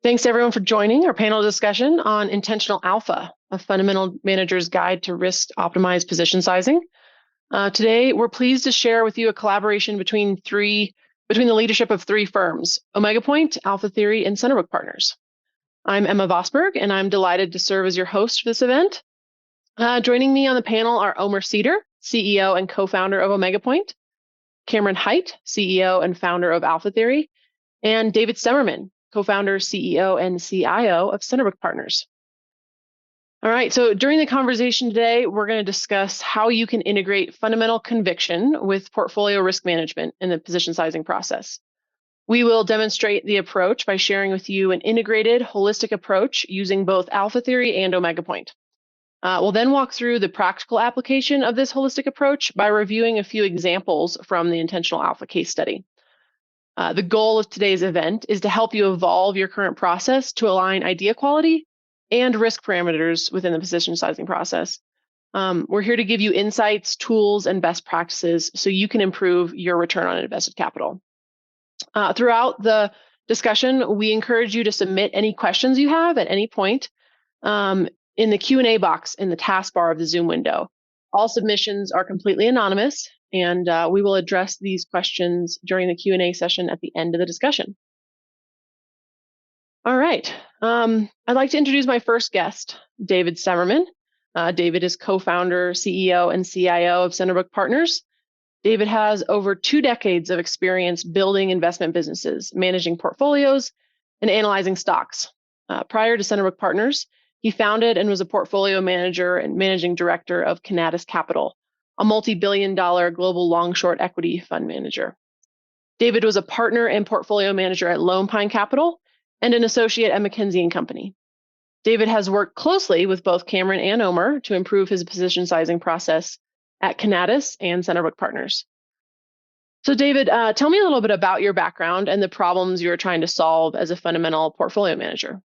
Thanks everyone for joining our panel discussion on intentional alpha, a fundamental manager's guide to risk optimized position sizing. Today, we're pleased to share with you a collaboration between the leadership of three firms: Omega Point, Alpha Theory, and CenterBook Partners. I'm Emma Vosberg, and I'm delighted to serve as your host for this event. Joining me on the panel are Omer Cedar, CEO and co-founder of Omega Point, Cameron Hight, CEO and founder of Alpha Theory, and David Stemerman, co-founder, CEO, and CIO of CenterBook Partners. All right, so during the conversation today, we're going to discuss how you can integrate fundamental conviction with portfolio risk management in the position sizing process. We will demonstrate the approach by sharing with you an integrated, holistic approach using both Alpha Theory and Omega Point. We'll then walk through the practical application of this holistic approach by reviewing a few examples from the intentional alpha case study. The goal of today's event is to help you evolve your current process to align idea quality and risk parameters within the position sizing process. We're here to give you insights, tools, and best practices so you can improve your return on invested capital. Throughout the discussion, we encourage you to submit any questions you have at any point in the Q&A box in the taskbar of the Zoom window. All submissions are completely anonymous, and we will address these questions during the Q&A session at the end of the discussion. All right, I'd like to introduce my first guest, David Stemerman. David is co-founder, CEO, and CIO of CenterBook Partners. David has over 2 decades of experience building investment businesses, managing portfolios, and analyzing stocks. Prior to CenterBook Partners, he founded and was a portfolio manager and managing director of Canadas Capital, a multi-billion-dollar global long-short equity fund manager. David was a partner and portfolio manager at Lone Pine Capital and an associate at McKinsey & Company. David has worked closely with both Cameron and Omer to improve his position sizing process at Canadas and CenterBook Partners. So David, tell me a little bit about your background and the problems you're trying to solve as a fundamental portfolio manager.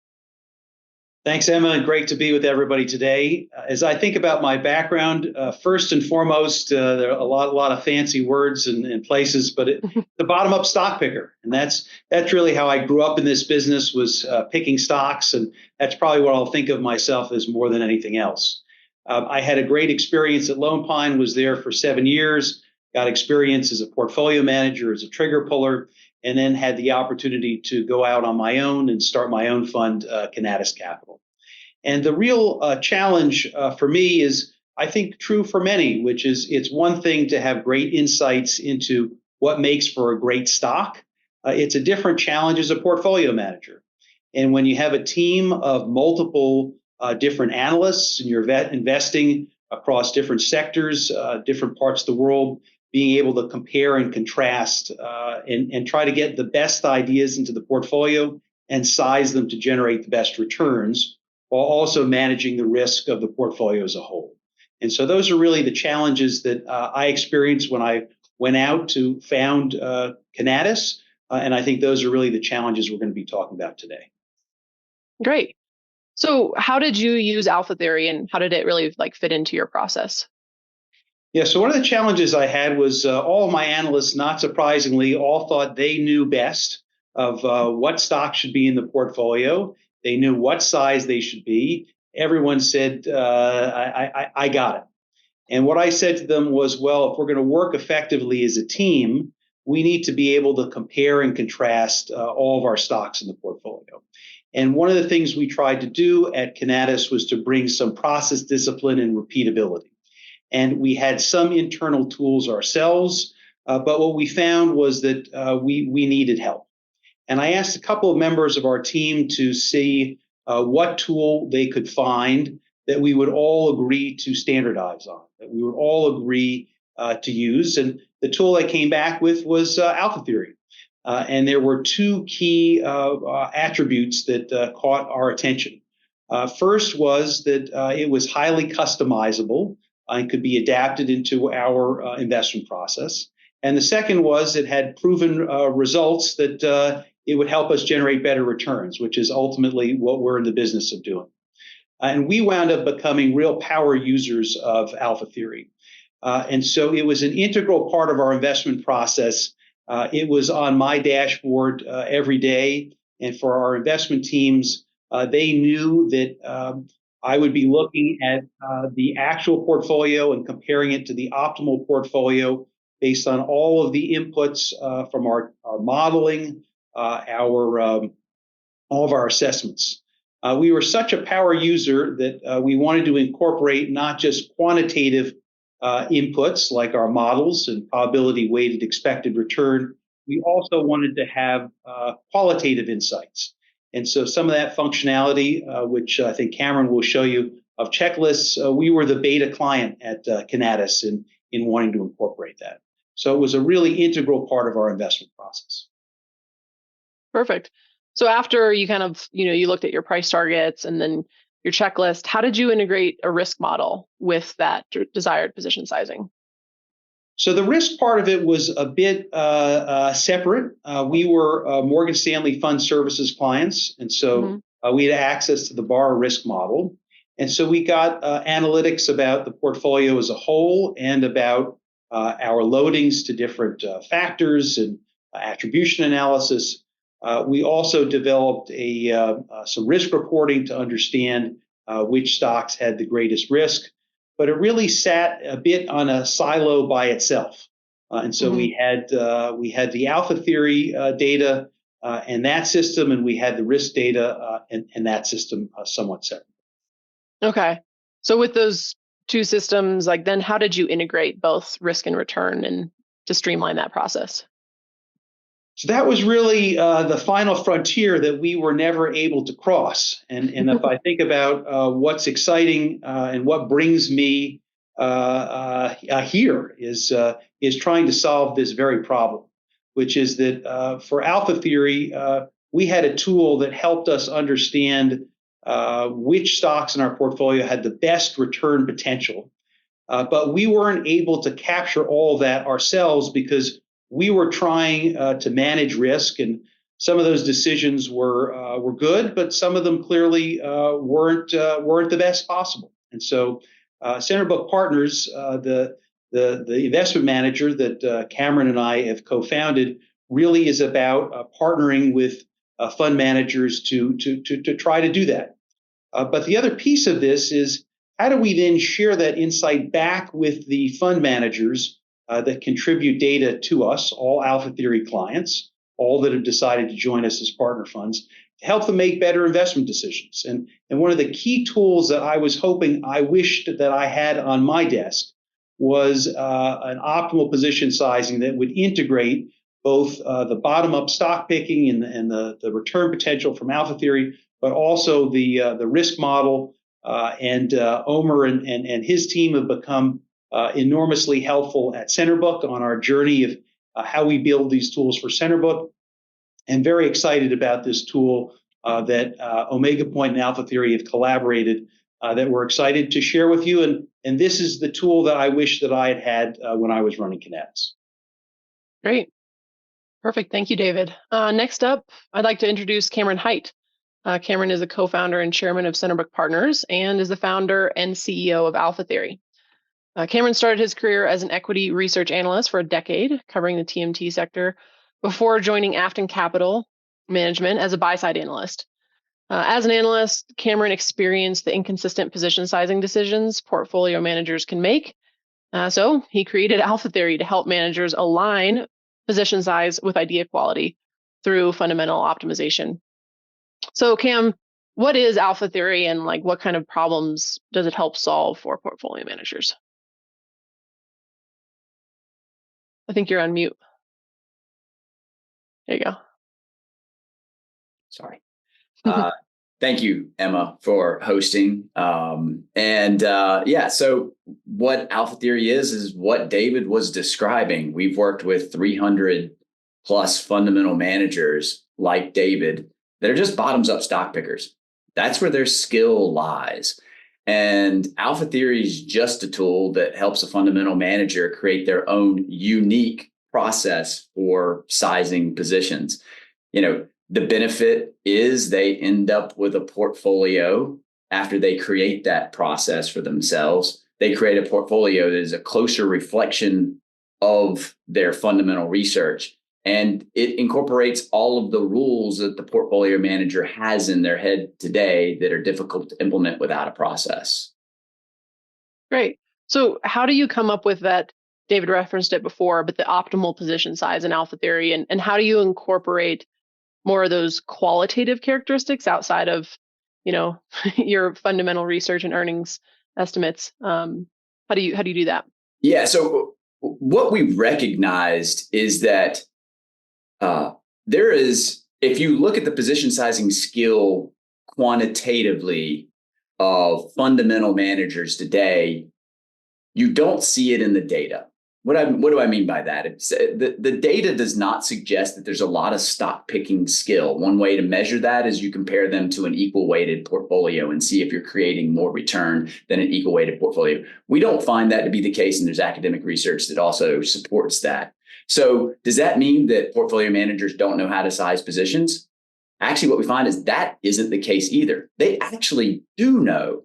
Thanks, Emma, and great to be with everybody today. As I think about my background, first and foremost, there are a lot of fancy words and places, but the bottom-up stock picker, and that's really how I grew up in this business, was picking stocks, and that's probably what I'll think of myself as more than anything else. I had a great experience at Lone Pine, was there for 7 years, got experience as a portfolio manager, as a trigger puller, and then had the opportunity to go out on my own and start my own fund, Canadas Capital. And the real challenge for me is, I think, true for many, which is it's one thing to have great insights into what makes for a great stock. It's a different challenge as a portfolio manager. And when you have a team of multiple different analysts and you're investing across different sectors, different parts of the world, being able to compare and contrast and try to get the best ideas into the portfolio and size them to generate the best returns, while also managing the risk of the portfolio as a whole. And so those are really the challenges that I experienced when I went out to found Canadas, and I think those are really the challenges we're going to be talking about today. Great. So how did you use Alpha Theory, and how did it really fit into your process? Yeah, so one of the challenges I had was all of my analysts, not surprisingly, all thought they knew best of what stocks should be in the portfolio. They knew what size they should be. Everyone said, I got it. And what I said to them was, well, if we're going to work effectively as a team, we need to be able to compare and contrast all of our stocks in the portfolio. And one of the things we tried to do at Canadas was to bring some process discipline and repeatability. And we had some internal tools ourselves, but what we found was that we needed help. And I asked a couple of members of our team to see what tool they could find that we would all agree to standardize on, that we would all agree to use. And the tool I came back with was Alpha Theory. And there were 2 key attributes that caught our attention. First was that it was highly customizable and could be adapted into our investment process. And the second was it had proven results that it would help us generate better returns, which is ultimately what we're in the business of doing. And we wound up becoming real power users of Alpha Theory. And so it was an integral part of our investment process. It was on my dashboard every day. and for our investment teams, they knew that I would be looking at the actual portfolio and comparing it to the optimal portfolio based on all of the inputs from our modeling, all of our assessments. We were such a power user that we wanted to incorporate not just quantitative inputs like our models and probability weighted expected return. We also wanted to have qualitative insights. And so some of that functionality, which I think Cameron will show you, of checklists, we were the beta client at Canadas in wanting to incorporate that. So it was a really integral part of our investment process. Perfect. So after you kind of, you looked at your price targets and then your checklist, how did you integrate a risk model with that desired position sizing? So the risk part of it was a bit separate. We were Morgan Stanley Fund Services clients, and so we had access to the borrower risk model. And so we got analytics about the portfolio as a whole and about our loadings to different factors and attribution analysis. We also developed some risk reporting to understand which stocks had the greatest risk, but it really sat a bit on a silo by itself. And so we had the alpha theory data and that system, and we had the risk data and that system somewhat separate. Okay. So with those two systems, then how did you integrate both risk and return and to streamline that process? So that was really the final frontier that we were never able to cross. And if I think about what's exciting and what brings me here is trying to solve this very problem, which is that for alpha theory, we had a tool that helped us understand which stocks in our portfolio had the best return potential. But we weren't able to capture all of that ourselves because we were trying to manage risk, and some of those decisions were good, but some of them clearly weren't the best possible. And so, CenterBook Partners, the investment manager that Cameron and I have co-founded, really is about partnering with fund managers to try to do that. But the other piece of this is how do we then share that insight back with the fund managers that contribute data to us, all alpha theory clients, all that have decided to join us as partner funds, to help them make better investment decisions. And one of the key tools that I was hoping, I wished that I had on my desk was an optimal position sizing that would integrate both the bottom-up stock picking and the return potential from alpha theory, but also the risk model. And Omer and his team have become enormously helpful at CenterBook on our journey of how we build these tools for CenterBook. And very excited about this tool that Omega Point and Alpha Theory have collaborated that we're excited to share with you. And this is the tool that I wish that I had when I was running Canadas. Great. Perfect. Thank you, David. Next up, I'd like to introduce Cameron Hight. Cameron is a co-founder and chairman of CenterBook Partners and is the founder and CEO of Alpha Theory. Cameron started his career as an equity research analyst for a decade, covering the TMT sector, before joining Afton Capital Management as a buy-side analyst. As an analyst, Cameron experienced the inconsistent position sizing decisions portfolio managers can make. So he created Alpha Theory to help managers align position size with idea quality through fundamental optimization. So Cam, what is Alpha Theory and what kind of problems does it help solve for portfolio managers? I think you're on mute. There you go. Sorry. Thank you, Emma, for hosting. So what Alpha Theory is what David was describing. We've worked with 300 plus fundamental managers like David that are just bottoms up stock pickers. That's where their skill lies. And Alpha Theory is just a tool that helps a fundamental manager create their own unique process for sizing positions. The benefit is they end up with a portfolio after they create that process for themselves. They create a portfolio that is a closer reflection of their fundamental research. And it incorporates all of the rules that the portfolio manager has in their head today that are difficult to implement without a process. Great. So how do you come up with that? David referenced it before, but the optimal position size in alpha theory, and how do you incorporate more of those qualitative characteristics outside of, your fundamental research and earnings estimates? How do you do that? Yeah. So what we recognized is that there is, if you look at the position sizing skill quantitatively of fundamental managers today, you don't see it in the data. What do I mean by that? The data does not suggest that there's a lot of stock picking skill. One way to measure that is you compare them to an equal weighted portfolio and see if you're creating more return than an equal weighted portfolio. We don't find that to be the case, and there's academic research that also supports that. So does that mean that portfolio managers don't know how to size positions? Actually, what we find is that isn't the case either. They actually do know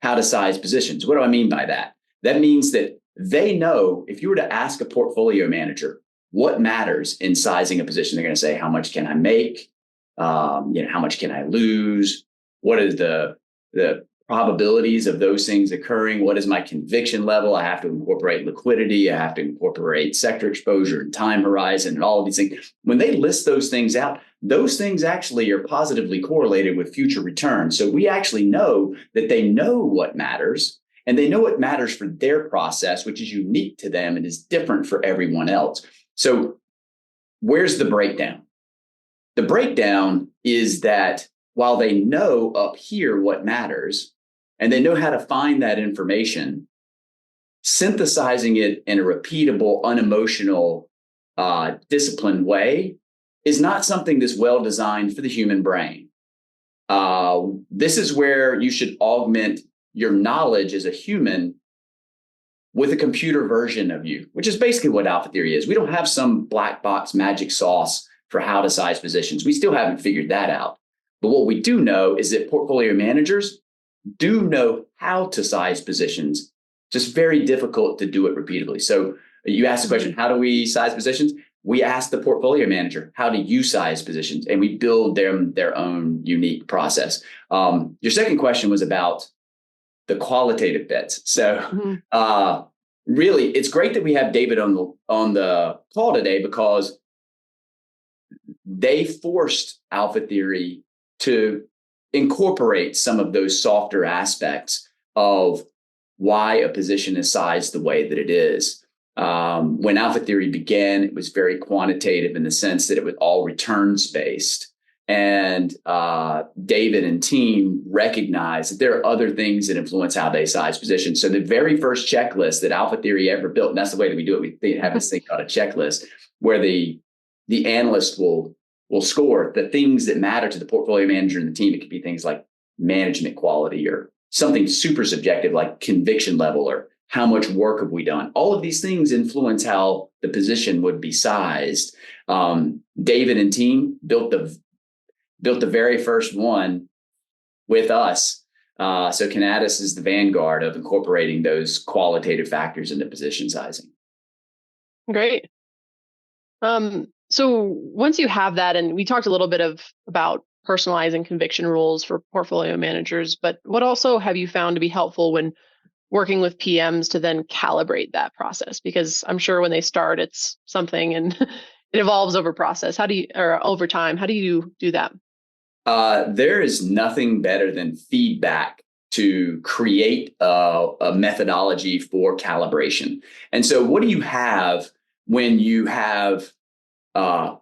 how to size positions. What do I mean by that? That means that they know if you were to ask a portfolio manager what matters in sizing a position, they're going to say, how much can I make? How much can I lose? What is the probabilities of those things occurring? What is my conviction level? I have to incorporate liquidity. I have to incorporate sector exposure and time horizon and all of these things. When they list those things out, those things actually are positively correlated with future returns. So we actually know that they know what matters, and they know what matters for their process, which is unique to them and is different for everyone else. So where's the breakdown? The breakdown is that while they know up here what matters, and they know how to find that information, synthesizing it in a repeatable, unemotional, disciplined way is not something that's well designed for the human brain. This is where you should augment your knowledge as a human with a computer version of you, which is basically what alpha theory is. We don't have some black box magic sauce for how to size positions. We still haven't figured that out. But what we do know is that portfolio managers do know how to size positions, just very difficult to do it repeatedly. So you asked the question, how do we size positions? We ask the portfolio manager, how do you size positions? And we build them their own unique process. Your second question was about the qualitative bits. So really, it's great that we have David on the call today, because they forced alpha theory to incorporate some of those softer aspects of why a position is sized the way that it is. When alpha theory began, it was very quantitative in the sense that it was all returns based. And David and team recognized that there are other things that influence how they size positions. So the very first checklist that alpha theory ever built, and that's the way that we do it. We have this thing called a checklist where the analyst will score the things that matter to the portfolio manager and the team. It could be things like management quality or something super subjective like conviction level or how much work have we done. All of these things influence how the position would be sized. David and team built the very first one with us. So Canadis is the vanguard of incorporating those qualitative factors into position sizing. Great. So once you have that, and we talked a little bit about personalizing conviction rules for portfolio managers, but what also have you found to be helpful when working with PMs to then calibrate that process? Because I'm sure when they start, it's something and it evolves over over time. How do you do that? There is nothing better than feedback to create a methodology for calibration. And so what do you have when you have a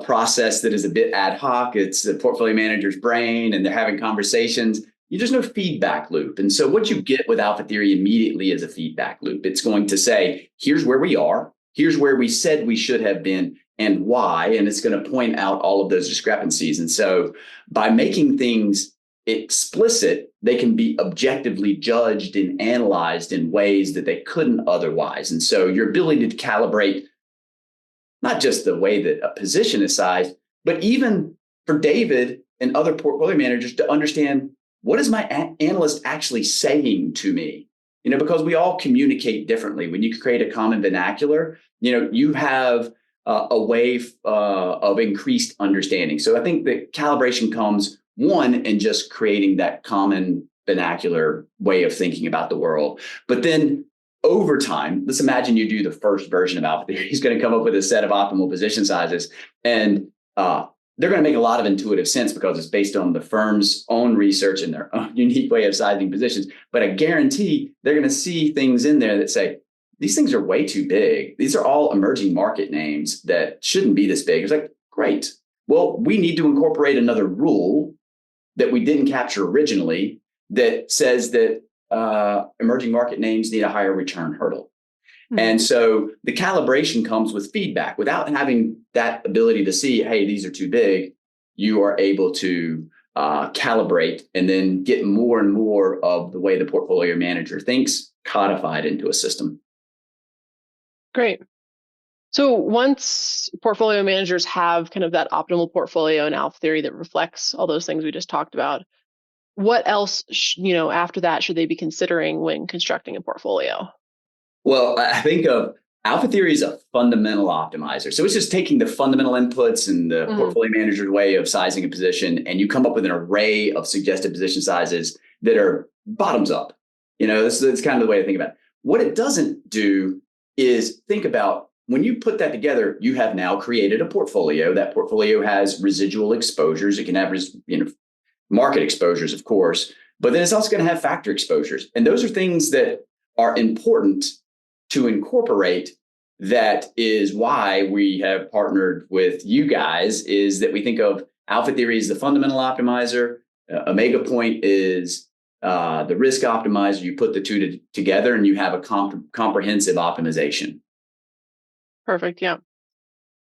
process that is a bit ad hoc? It's the portfolio manager's brain and they're having conversations. There's no feedback loop. And so what you get with alpha theory immediately is a feedback loop. It's going to say, here's where we are. Here's where we said we should have been and why. And it's going to point out all of those discrepancies. And so by making things explicit, they can be objectively judged and analyzed in ways that they couldn't otherwise. And so your ability to calibrate not just the way that a position is sized, but even for David and other portfolio managers to understand, what is my analyst actually saying to me? because we all communicate differently. When you create a common vernacular, you have a way of increased understanding. So I think that calibration comes one in just creating that common vernacular way of thinking about the world. But then over time, let's imagine you do the first version of Alpha Theory. He's going to come up with a set of optimal position sizes, and they're going to make a lot of intuitive sense because it's based on the firm's own research and their own unique way of sizing positions. But I guarantee they're going to see things in there that say, these things are way too big. These are all emerging market names that shouldn't be this big. It's like, great. Well, we need to incorporate another rule that we didn't capture originally that says that emerging market names need a higher return hurdle. Mm-hmm. And so the calibration comes with feedback. Without having that ability to see, hey, these are too big, you are able to calibrate and then get more and more of the way the portfolio manager thinks codified into a system. Great. So once portfolio managers have kind of that optimal portfolio and Alpha Theory that reflects all those things we just talked about, what else, after that should they be considering when constructing a portfolio? Well, I think of Alpha Theory is a fundamental optimizer. So it's just taking the fundamental inputs and the portfolio manager's way of sizing a position, and you come up with an array of suggested position sizes that are bottoms up. That's kind of the way to think about it. What it doesn't do is think about when you put that together, you have now created a portfolio. That portfolio has residual exposures. It can have, market exposures, of course, but then it's also going to have factor exposures. And those are things that are important to incorporate. That is why we have partnered with you guys, is that we think of Alpha Theory as the fundamental optimizer. Omega Point is the risk optimizer. You put the two together and you have a comprehensive optimization. Perfect. Yeah.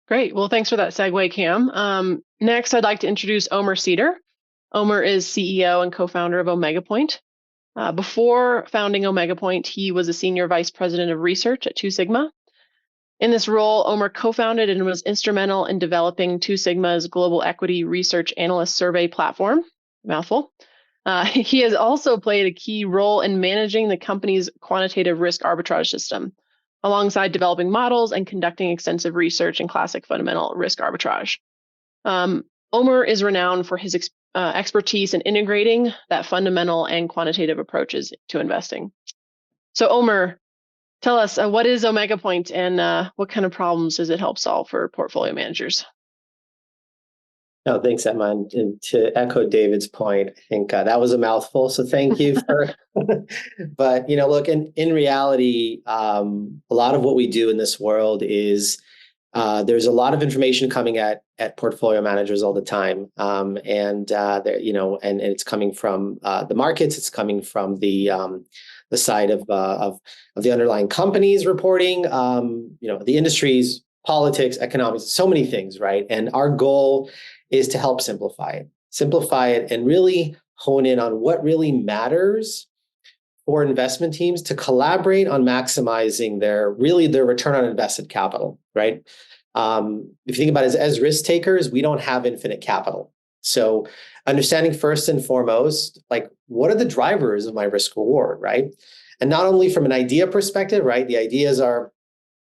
Great. Well, thanks for that segue, Cam. Next, I'd like to introduce Omer Cedar. Omer is CEO and co-founder of Omega Point. Before founding Omega Point, he was a senior vice president of research at 2 Sigma. In this role, Omer co-founded and was instrumental in developing 2 Sigma's global equity research analyst survey platform. Mouthful. He has also played a key role in managing the company's quantitative risk arbitrage system, alongside developing models and conducting extensive research in classic fundamental risk arbitrage. Omer is renowned for his expertise in integrating that fundamental and quantitative approaches to investing. So Omer, tell us, what is Omega Point and what kind of problems does it help solve for portfolio managers? No, thanks, Emma. And to echo David's point, I think that was a mouthful. So thank you for. But look, in reality, a lot of what we do in this world is there's a lot of information coming at portfolio managers all the time, and it's coming from the markets. It's coming from the side of the underlying companies reporting. The industries, politics, economics, so many things, right? And our goal is to help simplify it and really hone in on what really matters for investment teams to collaborate on maximizing their return on invested capital, right? If you think about it as risk takers, we don't have infinite capital. So understanding first and foremost, like, what are the drivers of my risk reward, right? And not only from an idea perspective, right? The ideas are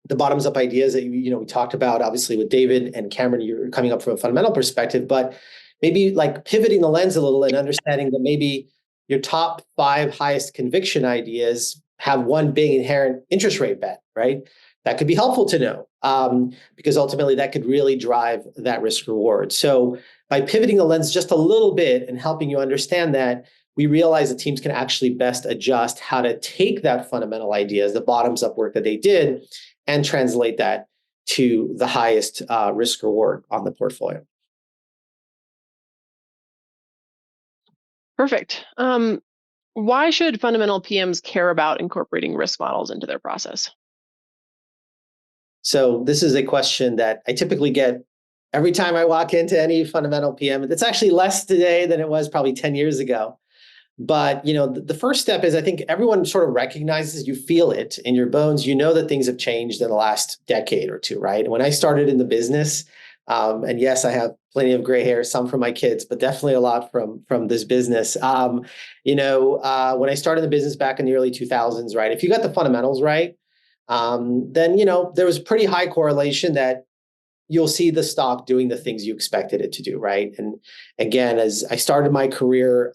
the bottoms up ideas that we talked about, obviously, with David and Cameron. You're coming up from a fundamental perspective, but maybe like pivoting the lens a little and understanding that maybe your top 5 highest conviction ideas have one big inherent interest rate bet, right? That could be helpful to know, because ultimately that could really drive that risk reward. So by pivoting the lens just a little bit and helping you understand that, we realize that teams can actually best adjust how to take that fundamental ideas, the bottoms up work that they did, and translate that to the highest risk reward on the portfolio. Perfect. Why should fundamental PMs care about incorporating risk models into their process? So this is a question that I typically get every time I walk into any fundamental PM. It's actually less today than it was probably 10 years ago. But the first step is, I think everyone sort of recognizes, you feel it in your bones. You know that things have changed in the last decade or two, right? When I started in the business, And yes, I have plenty of gray hair, some from my kids, but definitely a lot from this business. When I started the business back in the early 2000s, right? If you got the fundamentals right, then there was pretty high correlation that you'll see the stock doing the things you expected it to do, right? And again, as I started my career,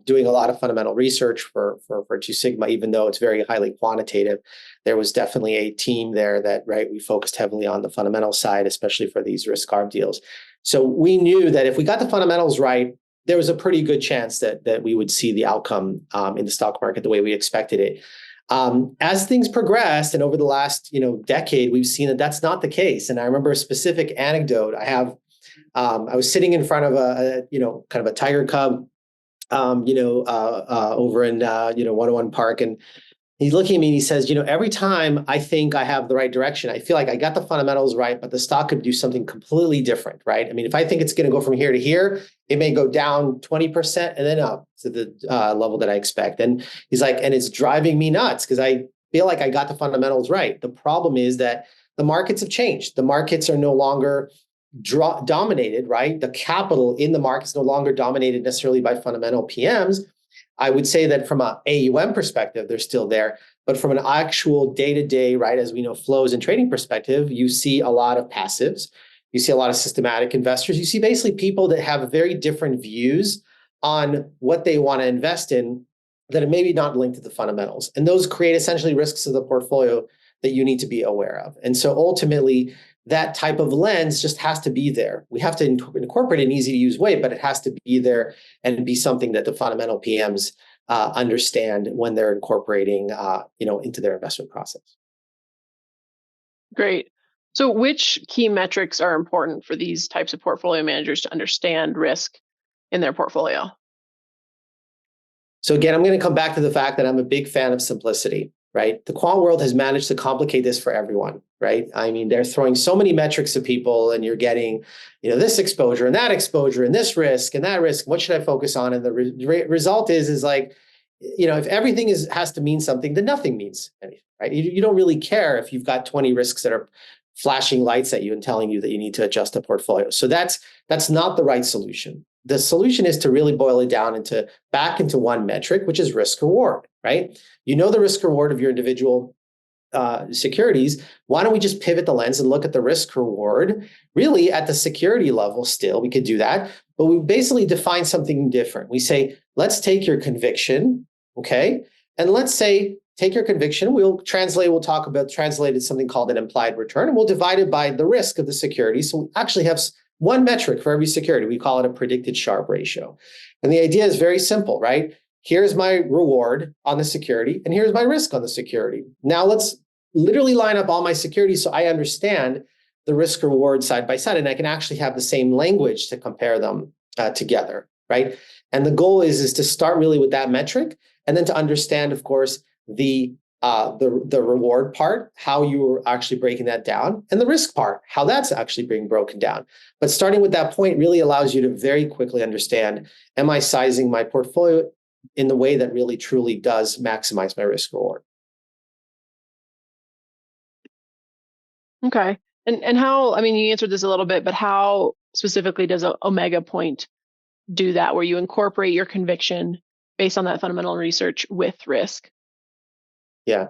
doing a lot of fundamental research for Two Sigma, even though it's very highly quantitative, there was definitely a team there that, right, we focused heavily on the fundamental side, especially for these risk arb deals. So we knew that if we got the fundamentals right, there was a pretty good chance that we would see the outcome in the stock market the way we expected it. As things progressed, and over the last decade, we've seen that that's not the case. And I remember a specific anecdote. I was sitting in front of a kind of a tiger cub, over in 101 Park, and he's looking at me and he says, every time I think I have the right direction, I feel like I got the fundamentals right, but the stock could do something completely different, right? I mean, if I think it's going to go from here to here, it may go down 20% and then up to the level that I expect. And he's like, and it's driving me nuts because I feel like I got the fundamentals right. The problem is that the markets have changed. The markets are no longer dominated, right? The capital in the markets no longer dominated necessarily by fundamental PMs. I would say that from an AUM perspective, they're still there. But from an actual day-to-day, right, as we know, flows and trading perspective, you see a lot of passives. You see a lot of systematic investors. You see basically people that have very different views on what they want to invest in that are maybe not linked to the fundamentals. And those create essentially risks of the portfolio that you need to be aware of. And so ultimately, that type of lens just has to be there. We have to incorporate it in an easy to use way, but it has to be there and be something that the fundamental PMs understand when they're incorporating, into their investment process. Great. So which key metrics are important for these types of portfolio managers to understand risk in their portfolio? So again, I'm going to come back to the fact that I'm a big fan of simplicity, right? The quant world has managed to complicate this for everyone, right? I mean, they're throwing so many metrics at people and you're getting, this exposure and that exposure and this risk and that risk. What should I focus on? And the result is like, if everything has to mean something, then nothing means anything, right? You don't really care if you've got 20 risks that are flashing lights at you and telling you that you need to adjust a portfolio. So that's not the right solution. The solution is to really boil it down back into one metric, which is risk reward, right? The risk reward of your individual securities. Why don't we just pivot the lens and look at the risk reward really at the security level still? We could do that, but we basically define something different. We say, let's take your conviction, okay? And let's say, take your conviction, we'll talk about translated something called an implied return, and we'll divide it by the risk of the security. So we actually have one metric for every security. We call it a predicted Sharpe ratio. And the idea is very simple, right? Here's my reward on the security, and here's my risk on the security. Now let's literally line up all my securities so I understand the risk reward side by side, and I can actually have the same language to compare them together, right? And the goal is to start really with that metric, and then to understand, of course, the reward part, how you're actually breaking that down, and the risk part, how that's actually being broken down. But starting with that point really allows you to very quickly understand, am I sizing my portfolio in the way that really truly does maximize my risk reward? Okay. And how, you answered this a little bit, but how specifically does Omega Point do that, where you incorporate your conviction based on that fundamental research with risk? Yeah.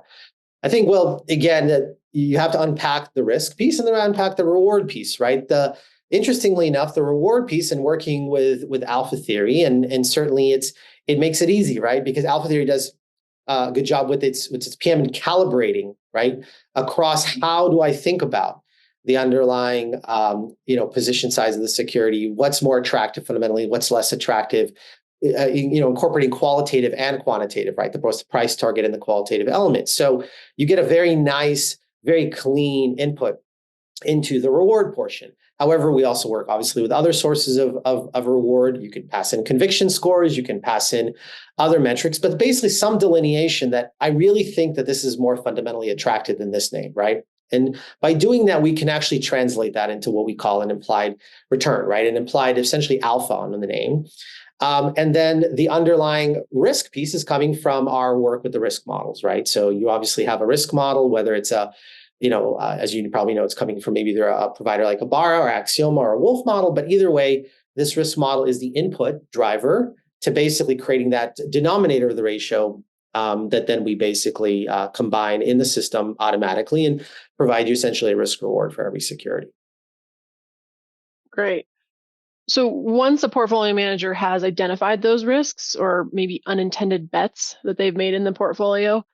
I think, well, again, that you have to unpack the risk piece and then unpack the reward piece, right? Interestingly enough, the reward piece and working with Alpha Theory, and certainly it makes it easy, right? Because Alpha Theory does a good job with its PM and calibrating, right? Across how do I think about the underlying, position size of the security, what's more attractive fundamentally, what's less attractive, incorporating qualitative and quantitative, right? Both the price target and the qualitative element. So you get a very nice, very clean input into the reward portion. However, we also work obviously with other sources of reward. You can pass in conviction scores, you can pass in other metrics, but basically some delineation that I really think that this is more fundamentally attractive than this name, right? And by doing that, we can actually translate that into what we call an implied return, right? An implied essentially alpha on the name. And then the underlying risk piece is coming from our work with the risk models, right? So you obviously have a risk model, whether it's a as you probably know, it's coming from maybe either a provider like a Bara or Axioma or a Wolf model. But either way, this risk model is the input driver to basically creating that denominator of the ratio that then we basically combine in the system automatically and provide you essentially a risk reward for every security. Great. So once a portfolio manager has identified those risks or maybe unintended bets that they've made in the portfolio,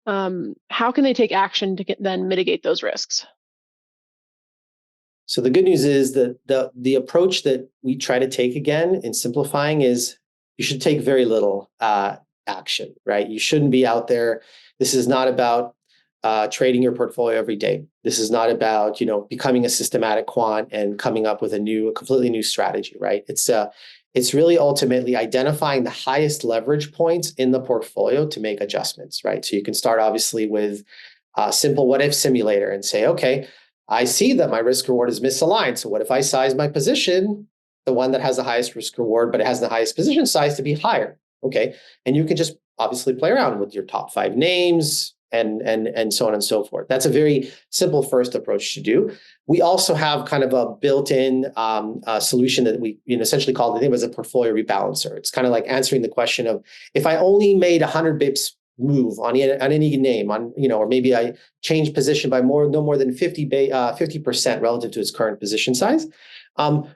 how can they take action to then mitigate those risks? So the good news is that the approach that we try to take again in simplifying is you should take very little action, right? You shouldn't be out there. This is not about trading your portfolio every day. This is not about becoming a systematic quant and coming up with a completely new strategy, right? It's really ultimately identifying the highest leverage points in the portfolio to make adjustments, right? So you can start obviously with a simple what if simulator and say, okay, I see that my risk reward is misaligned. So what if I size my position, the one that has the highest risk reward, but it has the highest position size to be higher? Okay. And you can just obviously play around with your top 5 names and so on and so forth. That's a very simple first approach to do. We also have kind of a built-in solution that we essentially call, I think it was a portfolio rebalancer. It's kind of like answering the question of, if I only made 100 bips move on any name, or maybe I changed position by no more than 50% relative to its current position size,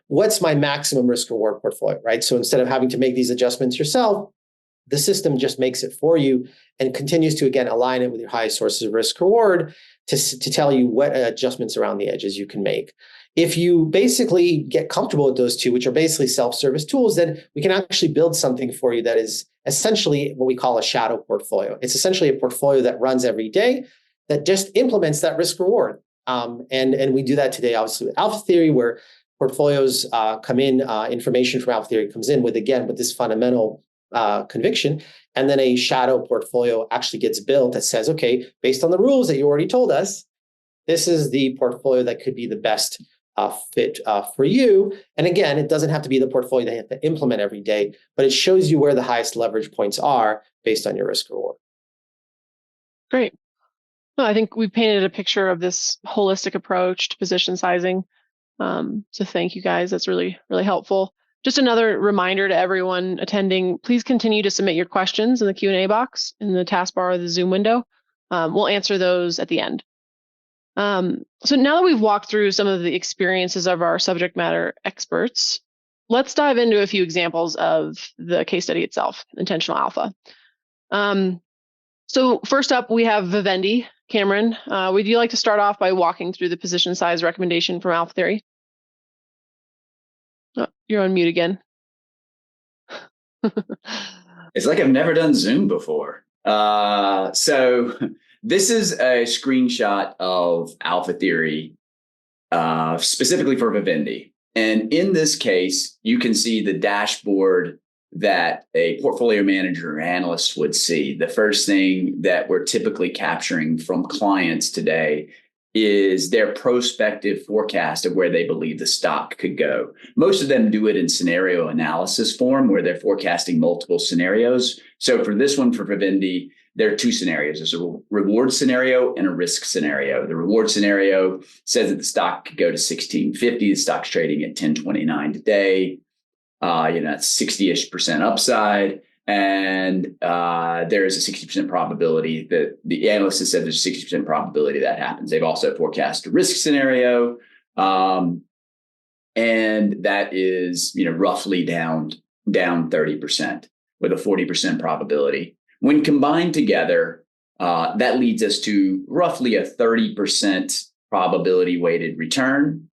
what's my maximum risk reward portfolio, right? So instead of having to make these adjustments yourself, the system just makes it for you and continues to, again, align it with your highest sources of risk reward to tell you what adjustments around the edges you can make. If you basically get comfortable with those two, which are basically self-service tools, then we can actually build something for you that is essentially what we call a shadow portfolio. It's essentially a portfolio that runs every day that just implements that risk reward. And we do that today, obviously, with Alpha Theory, where portfolios come in, information from Alpha Theory comes in with this fundamental conviction, and then a shadow portfolio actually gets built that says, okay, based on the rules that you already told us, this is the portfolio that could be the best fit for you. And again, it doesn't have to be the portfolio that you have to implement every day, but it shows you where the highest leverage points are based on your risk reward. Great. Well, I think we painted a picture of this holistic approach to position sizing. So thank you guys. That's really, really helpful. Just another reminder to everyone attending, please continue to submit your questions in the Q&A box in the taskbar of the Zoom window. We'll answer those at the end. So now that we've walked through some of the experiences of our subject matter experts, let's dive into a few examples of the case study itself, Intentional Alpha. So first up, we have Vivendi. Cameron, would you like to start off by walking through the position size recommendation from Alpha Theory? Oh, you're on mute again. It's like I've never done Zoom before. So this is a screenshot of Alpha Theory, specifically for Vivendi. And in this case, you can see the dashboard that a portfolio manager or analyst would see. The first thing that we're typically capturing from clients today is their prospective forecast of where they believe the stock could go. Most of them do it in scenario analysis form, where they're forecasting multiple scenarios. So for this one, for Vivendi, there are 2 scenarios. There's a reward scenario and a risk scenario. The reward scenario says that the stock could go to 1650. The stock's trading at 1029 today. That's 60-ish% upside. And there is a 60% probability that the analyst has said there's a 60% probability that happens. They've also forecast a risk scenario. And that is, roughly down 30% with a 40% probability. When combined together, that leads us to roughly a 30% probability weighted return,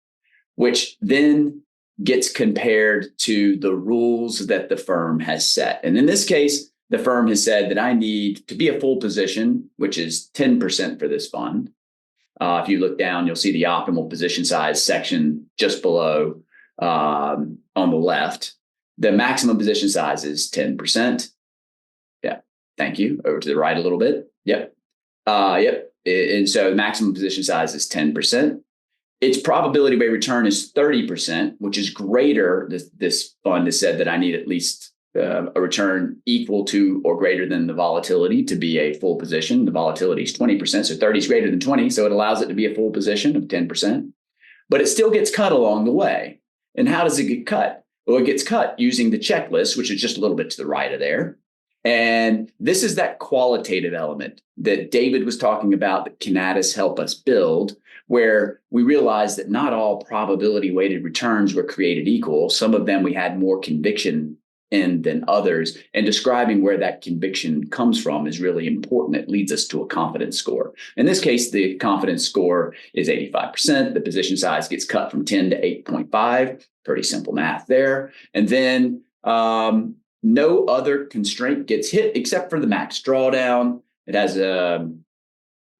which then gets compared to the rules that the firm has set. And in this case, the firm has said that I need to be a full position, which is 10% for this fund. If you look down, you'll see the optimal position size section just below on the left. The maximum position size is 10%. Yeah, thank you. Over to the right a little bit. Yep. And so the maximum position size is 10%. Its probability weighted return is 30%, which is greater. This fund has said that I need at least a return equal to or greater than the volatility to be a full position. The volatility is 20%, so 30 is greater than 20, so it allows it to be a full position of 10%. But it still gets cut along the way. And how does it get cut? Well, it gets cut using the checklist, which is just a little bit to the right of there. And this is that qualitative element that David was talking about that Kinetis help us build, where we realized that not all probability weighted returns were created equal. Some of them we had more conviction in than others. And describing where that conviction comes from is really important. It leads us to a confidence score. In this case, the confidence score is 85%. The position size gets cut from 10 to 8.5. Pretty simple math there. And then no other constraint gets hit except for the max drawdown. It has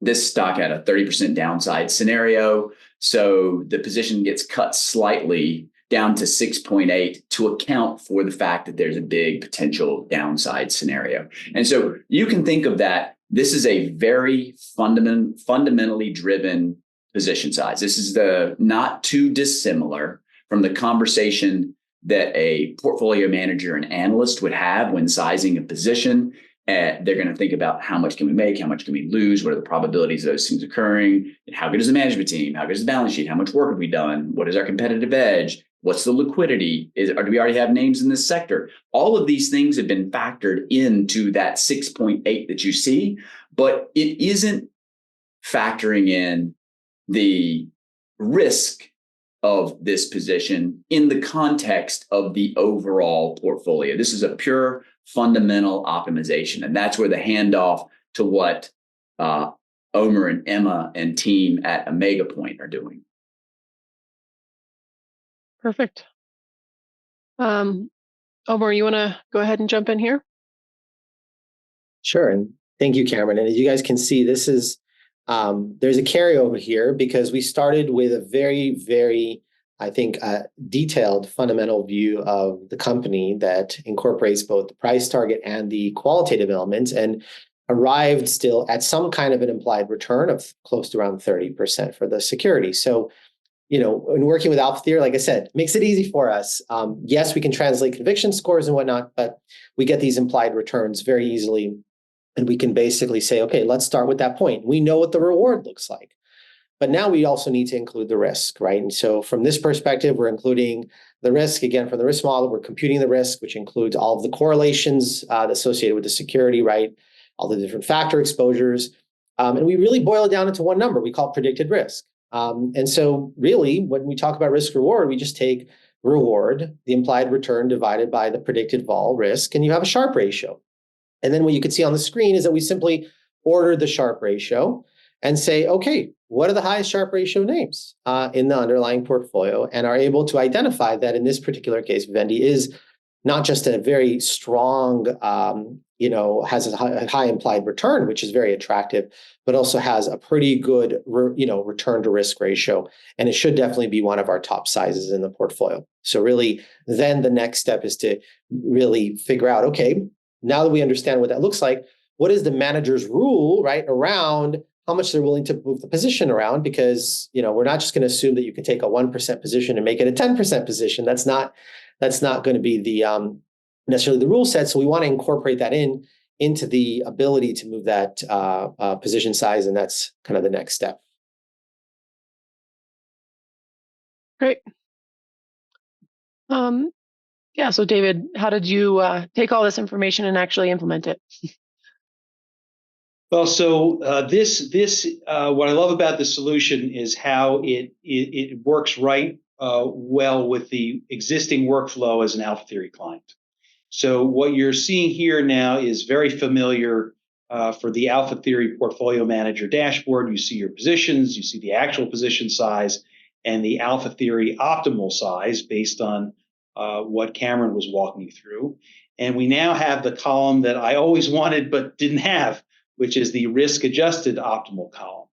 this stock had a 30% downside scenario. So the position gets cut slightly down to 6.8 to account for the fact that there's a big potential downside scenario. And so you can think of that. This is a very fundamentally driven position size. This is not too dissimilar from the conversation that a portfolio manager and analyst would have when sizing a position. They're going to think about how much can we make, how much can we lose, what are the probabilities of those things occurring, and how good is the management team, how good is the balance sheet, how much work have we done, what is our competitive edge, what's the liquidity, do we already have names in this sector? All of these things have been factored into that 6.8 that you see, but it isn't factoring in the risk of this position in the context of the overall portfolio. This is a pure fundamental optimization. And that's where the handoff to what Omer and Emma and team at Omega Point are doing. Perfect. Omer, you want to go ahead and jump in here? Sure. And thank you, Cameron. And as you guys can see, this is there's a carryover here because we started with a very, very, I think, detailed fundamental view of the company that incorporates both the price target and the qualitative elements, and arrived still at some kind of an implied return of close to around 30% for the security. So, when working with Alpha Theory, like I said, makes it easy for us. Yes, we can translate conviction scores and whatnot, but we get these implied returns very easily. And we can basically say, okay, let's start with that point. We know what the reward looks like. But now we also need to include the risk, right? And so from this perspective, we're including the risk. Again, from the risk model, we're computing the risk, which includes all of the correlations associated with the security, right? All the different factor exposures. And we really boil it down into one number we call predicted risk. And so really, when we talk about risk reward, we just take reward, the implied return divided by the predicted vol risk, and you have a Sharpe ratio. And then what you can see on the screen is that we simply order the Sharpe ratio and say, okay, what are the highest Sharpe ratio names in the underlying portfolio, and are able to identify that in this particular case, Vivendi is not just a very strong, has a high implied return, which is very attractive, but also has a pretty good, return to risk ratio. And it should definitely be one of our top sizes in the portfolio. So really, then the next step is to really figure out, okay, now that we understand what that looks like, what is the manager's rule, right, around how much they're willing to move the position around? Because, we're not just going to assume that you can take a 1% position and make it a 10% position. That's not going to be the necessarily the rule set. So we want to incorporate that into the ability to move that position size, and that's kind of the next step. Great. Yeah. So David, how did you take all this information and actually implement it? Well, so what I love about the solution is how it works right well with the existing workflow as an Alpha Theory client. So what you're seeing here now is very familiar for the Alpha Theory portfolio manager dashboard. You see your positions, you see the actual position size, and the Alpha Theory optimal size based on what Cameron was walking you through. And we now have the column that I always wanted but didn't have, which is the risk-adjusted optimal column.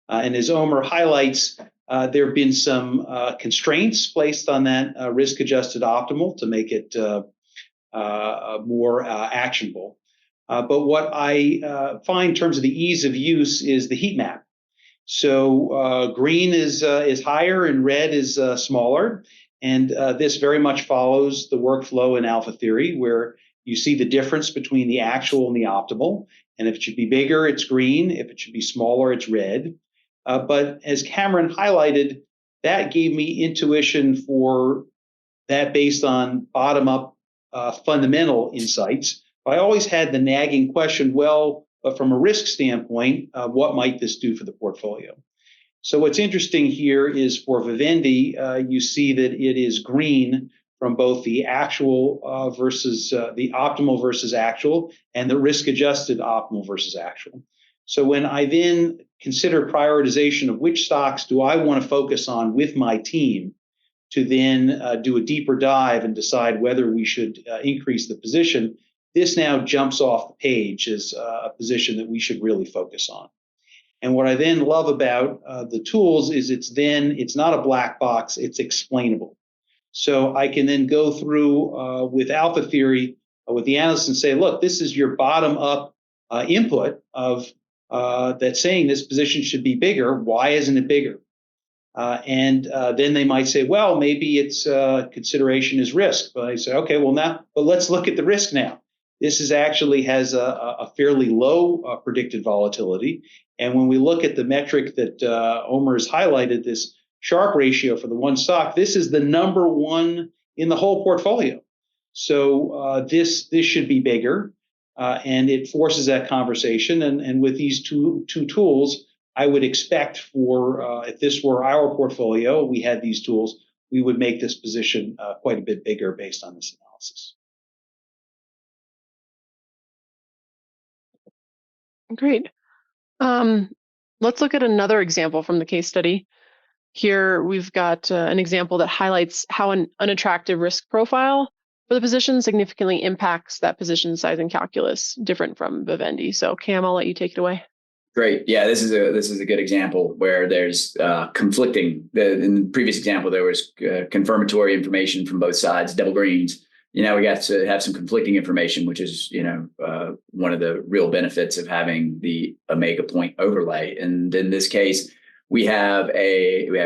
And as Omer highlights, there have been some constraints placed on that risk-adjusted optimal to make it more actionable. But what I find in terms of the ease of use is the heat map. So green is higher and red is smaller. And this very much follows the workflow in Alpha Theory, where You see the difference between the actual and the optimal. And if it should be bigger, it's green. If it should be smaller, it's red. But as Cameron highlighted, that gave me intuition for that based on bottom-up fundamental insights. I always had the nagging question, well, but from a risk standpoint, what might this do for the portfolio? So what's interesting here is for Vivendi, you see that it is green from both the actual versus the optimal versus actual, and the risk-adjusted optimal versus actual. So when I then consider prioritization of which stocks do I want to focus on with my team to then do a deeper dive and decide whether we should increase the position, this now jumps off the page as a position that we should really focus on. And what I then love about the tools is it's not a black box, it's explainable. So I can then go through with Alpha Theory with the analyst and say, look, this is your bottom up input of that's saying this position should be bigger. Why isn't it bigger? And then they might say, well, maybe its consideration is risk. But I say, okay, well now, but let's look at the risk now. This is actually has a fairly low predicted volatility. And when we look at the metric that Omer has highlighted, this Sharpe ratio for the one stock, this is the number one in the whole portfolio. So this should be bigger, and it forces that conversation. And with these two tools, I would expect for if this were our portfolio, we had these tools, we would make this position quite a bit bigger based on this analysis. Great. Let's look at another example from the case study. Here we've got an example that highlights how an unattractive risk profile for the position significantly impacts that position sizing calculus, different from Vivendi. So Cam, I'll let you take it away. Great. Yeah, this is a good example where there's conflicting. In the previous example, there was confirmatory information from both sides, double greens. We got to have some conflicting information, which is one of the real benefits of having the Omega point overlay. And in this case, we have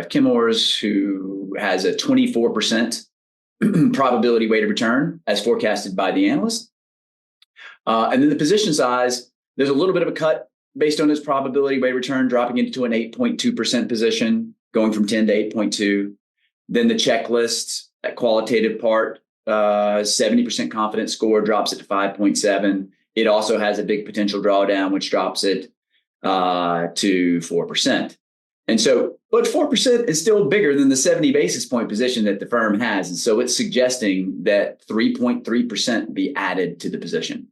Chemours, who has a 24% probability weighted return as forecasted by the analyst. And then the position size, there's a little bit of a cut based on its probability weighted return, dropping into an 8.2% position, going from 10 to 8.2. Then the checklist, that qualitative part, 70% confidence score drops it to 5.7. It also has a big potential drawdown, which drops it to 4%. And so, but 4% is still bigger than the 70 basis point position that the firm has. And so it's suggesting that 3.3% be added to the position.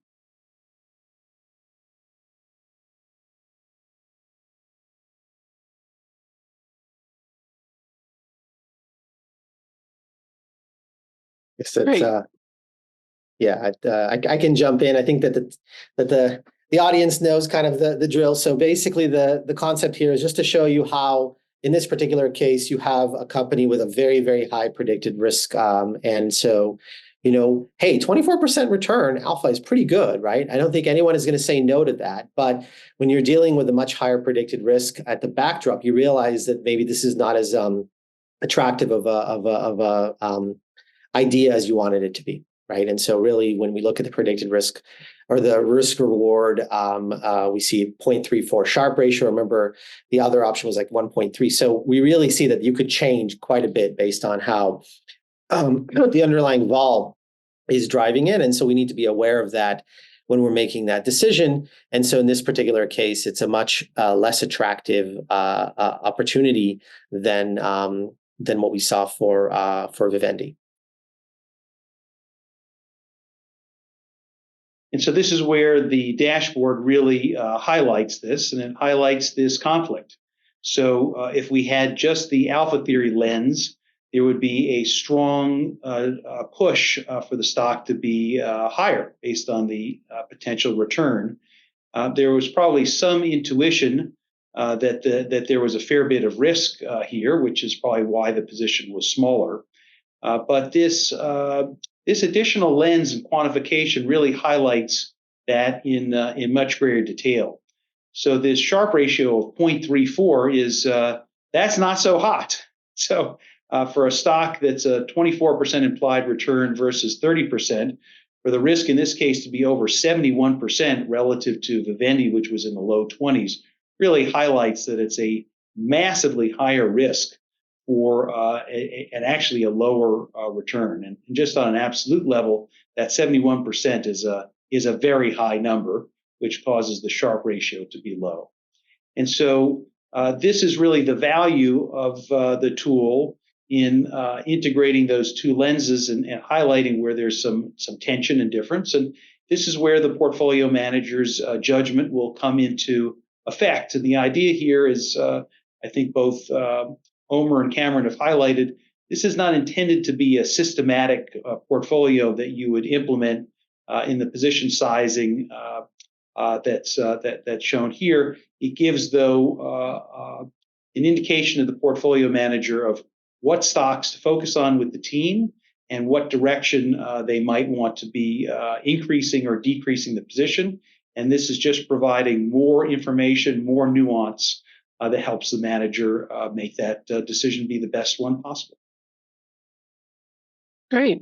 Yes, it's, yeah, I can jump in. I think that the audience knows kind of the drill. So basically, the concept here is just to show you how, in this particular case, you have a company with a very, very high predicted risk, and so, hey, 24% return alpha is pretty good, right? I don't think anyone is going to say no to that. But when you're dealing with a much higher predicted risk at the backdrop, you realize that maybe this is not as attractive of a idea as you wanted it to be, right? And so really, when we look at the predicted risk or the risk reward, we see 0.34 Sharpe ratio. Remember, the other option was like 1.3. So we really see that you could change quite a bit based on how the underlying vol is driving it. And so we need to be aware of that when we're making that decision. And so in this particular case, it's a much less attractive opportunity than what we saw for Vivendi. And so this is where the dashboard really highlights this, and it highlights this conflict. So if we had just the Alpha Theory lens, there would be a strong push for the stock to be higher based on the potential return. There was probably some intuition that there was a fair bit of risk here, which is probably why the position was smaller. But this additional lens and quantification really highlights that in much greater detail. So this Sharpe ratio of 0.34 is that's not so hot. So for a stock that's a 24% implied return versus 30%, for the risk in this case to be over 71% relative to Vivendi, which was in the low 20s, really highlights that it's a massively higher risk for and actually a lower return. And just on an absolute level, that 71% is a very high number, which causes the Sharpe ratio to be low. And so this is really the value of the tool in integrating those two lenses and highlighting where there's some tension and difference. And this is where the portfolio manager's judgment will come into effect. And the idea here is, I think both Omer and Cameron have highlighted, this is not intended to be a systematic portfolio that you would implement in the position sizing that's shown here. It gives, though, an indication to the portfolio manager of what stocks to focus on with the team and what direction they might want to be increasing or decreasing the position. And this is just providing more information, more nuance that helps the manager make that decision be the best one possible. Great.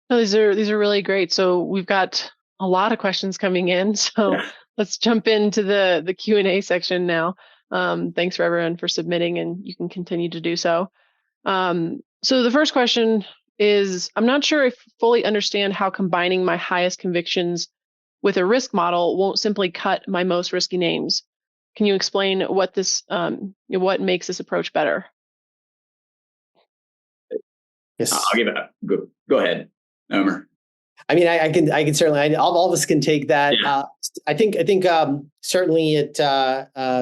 No, these are really great. So we've got a lot of questions coming in. So let's jump into the Q&A section now. Thanks for everyone for submitting, and you can continue to do so. So the first question is, I'm not sure if I fully understand how combining my highest convictions with a risk model won't simply cut my most risky names. Can you explain what what makes this approach better? Yes. I'll give it a go ahead, Omer. I mean, I can certainly, all of us can take that. Yeah. I think certainly it,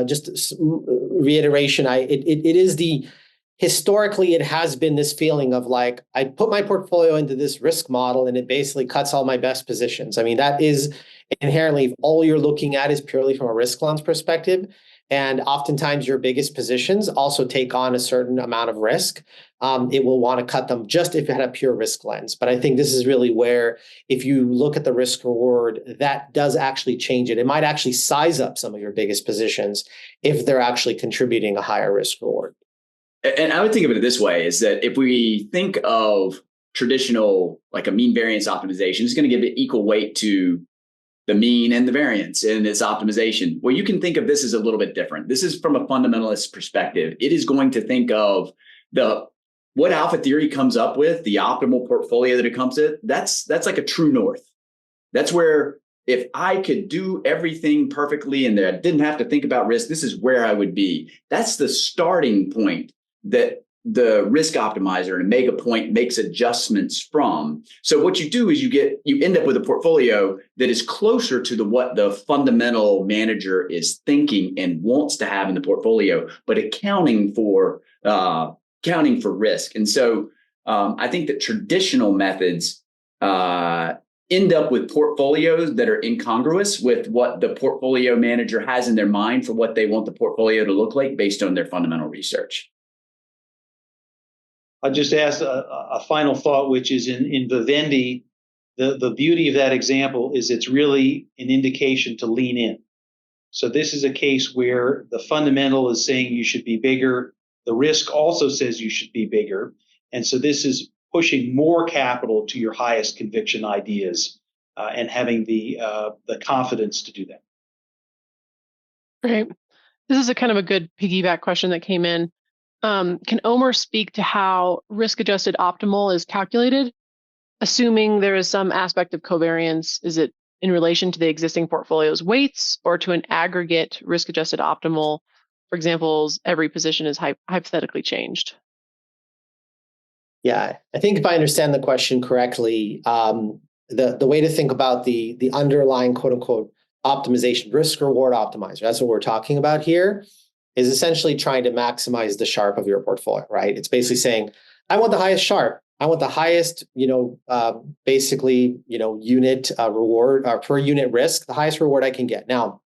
just reiteration, it is historically, it has been this feeling of like, I put my portfolio into this risk model and it basically cuts all my best positions. I mean, that is inherently, if all you're looking at is purely from a risk lens perspective. And oftentimes your biggest positions also take on a certain amount of risk. It will want to cut them just if it had a pure risk lens. But I think this is really where, if you look at the risk reward, that does actually change it. It might actually size up some of your biggest positions if they're actually contributing a higher risk reward. And I would think of it this way, is that if we think of traditional, like a mean variance optimization, it's going to give it equal weight to the mean and the variance in its optimization. Well, you can think of this as a little bit different. This is from a fundamentalist perspective. It is going to think of what alpha theory comes up with, the optimal portfolio that it comes to. That's like a true north. That's where, if I could do everything perfectly and I didn't have to think about risk, this is where I would be. That's the starting point that the risk optimizer and Mega Point makes adjustments from. So what you do is you end up with a portfolio that is closer to what the fundamental manager is thinking and wants to have in the portfolio, but accounting for risk. And so I think that traditional methods end up with portfolios that are incongruous with what the portfolio manager has in their mind for what they want the portfolio to look like based on their fundamental research. I'll just ask a final thought, which is in Vivendi, the beauty of that example is it's really an indication to lean in. So this is a case where the fundamental is saying you should be bigger. The risk also says you should be bigger. And so this is pushing more capital to your highest conviction ideas and having the confidence to do that. Great. This is a kind of a good piggyback question that came in. Can Omer speak to how risk-adjusted optimal is calculated? Assuming there is some aspect of covariance, is it in relation to the existing portfolio's weights or to an aggregate risk-adjusted optimal? For example, every position is hypothetically changed. Yeah, I think if I understand the question correctly, the way to think about the underlying quote unquote optimization, risk reward optimizer, that's what we're talking about here, is essentially trying to maximize the Sharpe of your portfolio, right? It's basically saying, I want the highest Sharpe. I want the highest, basically, unit reward per unit risk, the highest reward I can get. Now,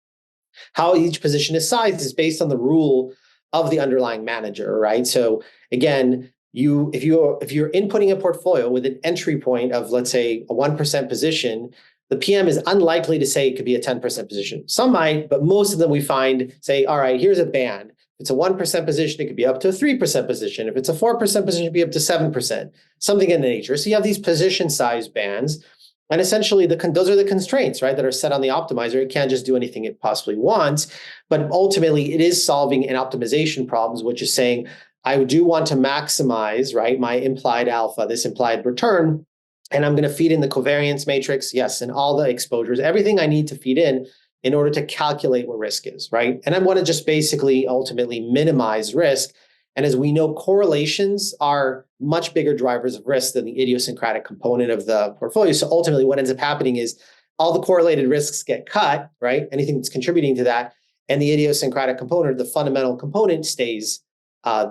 how each position is sized is based on the rule of the underlying manager, right? So again, if you're inputting a portfolio with an entry point of, let's say, a 1% position, the PM is unlikely to say it could be a 10% position. Some might, but most of them we find say, all right, here's a band. If it's a 1% position, it could be up to a 3% position. If it's a 4% position, it could be up to 7%, something in the nature. So you have these position size bands. And essentially, those are the constraints, right, that are set on the optimizer. It can't just do anything it possibly wants, but ultimately, it is solving an optimization problems, which is saying, I do want to maximize, right, my implied alpha, this implied return, and I'm going to feed in the covariance matrix, yes, and all the exposures, everything I need to feed in order to calculate what risk is, right? And I want to just basically ultimately minimize risk. And as we know, correlations are much bigger drivers of risk than the idiosyncratic component of the portfolio. So ultimately, what ends up happening is all the correlated risks get cut, right? Anything that's contributing to that, and the idiosyncratic component, the fundamental component, stays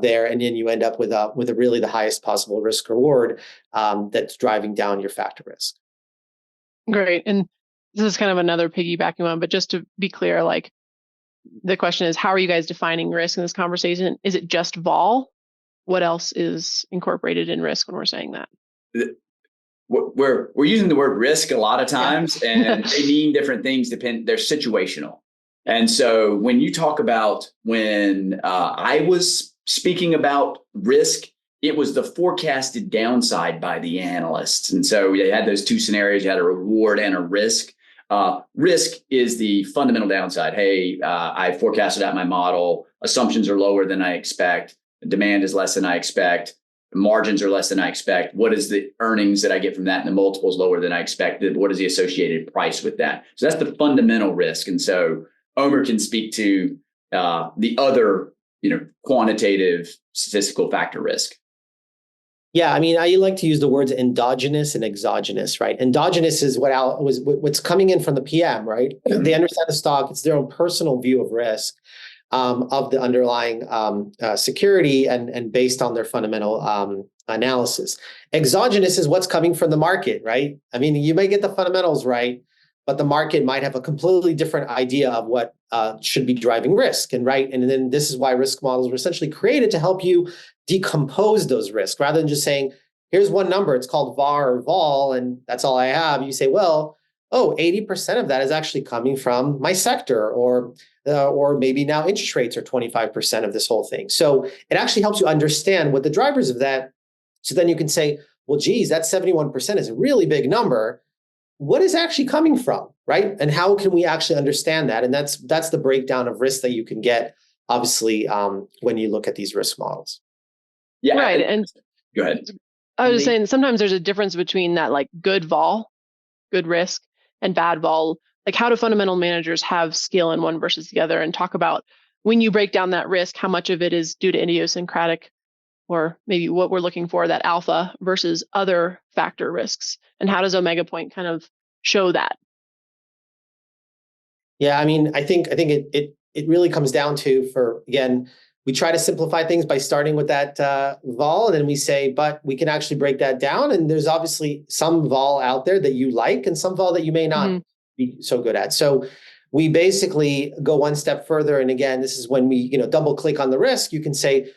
there, and then you end up with a really the highest possible risk reward that's driving down your factor risk. Great. And this is kind of another piggybacking one, but just to be clear, like the question is, how are you guys defining risk in this conversation? Is it just vol? What else is incorporated in risk when we're saying that? We're using the word risk a lot of times, and they mean different things. They're situational. And so when you talk about when I was speaking about risk, it was the forecasted downside by the analysts. And so they had those two scenarios. You had a reward and a risk. Risk is the fundamental downside. Hey, I forecasted out my model. Assumptions are lower than I expect. Demand is less than I expect. Margins are less than I expect. What is the earnings that I get from that? And the multiple is lower than I expected. What is the associated price with that? So that's the fundamental risk. And so Omer can speak to the other, quantitative statistical factor risk. Yeah, I mean, I like to use the words endogenous and exogenous, right? Endogenous is what's coming in from the PM, right? They understand the stock; it's their own personal view of risk of the underlying security and based on their fundamental analysis. Exogenous is what's coming from the market, right? I mean, you may get the fundamentals right, but the market might have a completely different idea of what should be driving risk, and then this is why risk models were essentially created to help you decompose those risks rather than just saying, here's one number, it's called VAR or vol, and that's all I have. You say, well, 80% of that is actually coming from my sector, or maybe now interest rates are 25% of this whole thing. So it actually helps you understand what the drivers of that. So then you can say, well, geez, that 71% is a really big number. What is actually coming from, right? And how can we actually understand that? And that's the breakdown of risk that you can get, obviously, when you look at these risk models. Yeah. Right. And go ahead. I was just saying, sometimes there's a difference between that, like good vol, good risk, and bad vol. Like, how do fundamental managers have skill in one versus the other? And talk about, when you break down that risk, how much of it is due to idiosyncratic, or maybe what we're looking for, that alpha, versus other factor risks? And how does Omega Point kind of show that? Yeah, I mean, I think it really comes down to, again, we try to simplify things by starting with that vol, and then we say, but we can actually break that down. And there's obviously some vol out there that you like, and some vol that you may not be so good at. So we basically go one step further. And again, this is when we double click on the risk. You can say,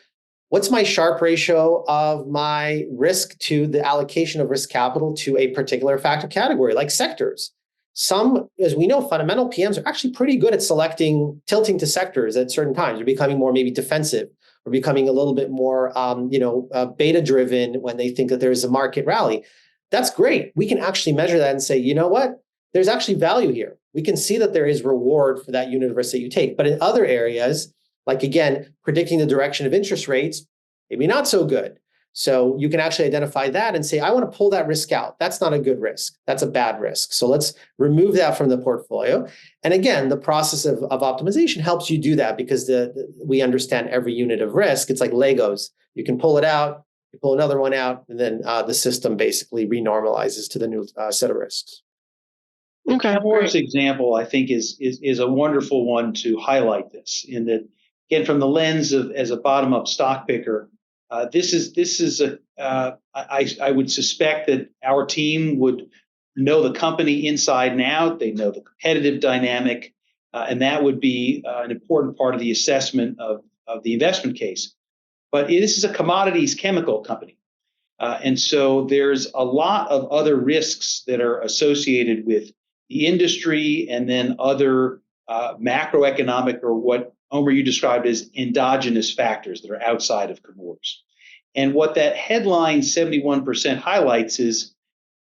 what's my Sharpe ratio of my risk to the allocation of risk capital to a particular factor category, like sectors? Some, as we know, fundamental PMs are actually pretty good at tilting to sectors at certain times. They're becoming more maybe defensive, or becoming a little bit more, beta driven when they think that there is a market rally. That's great. We can actually measure that and say, you know what? There's actually value here. We can see that there is reward for that unit of risk that you take. But in other areas, like, again, predicting the direction of interest rates, maybe not so good. So you can actually identify that and say, I want to pull that risk out. That's not a good risk. That's a bad risk. So let's remove that from the portfolio. And again, the process of optimization helps you do that, because we understand every unit of risk. It's like Legos. You can pull it out, you pull another one out, and then the system basically renormalizes to the new set of risks. Okay. Cameron's example, I think, is a wonderful one to highlight this, in that, again, from the lens of as a bottom-up stock picker, this is I would suspect that our team would know the company inside and out. They know the competitive dynamic, and that would be an important part of the assessment of the investment case. But this is a commodities chemical company, and so there's a lot of other risks that are associated with the industry, and then other macroeconomic, or what, Omer, you described as endogenous factors that are outside of Chemours. And what that headline 71% highlights is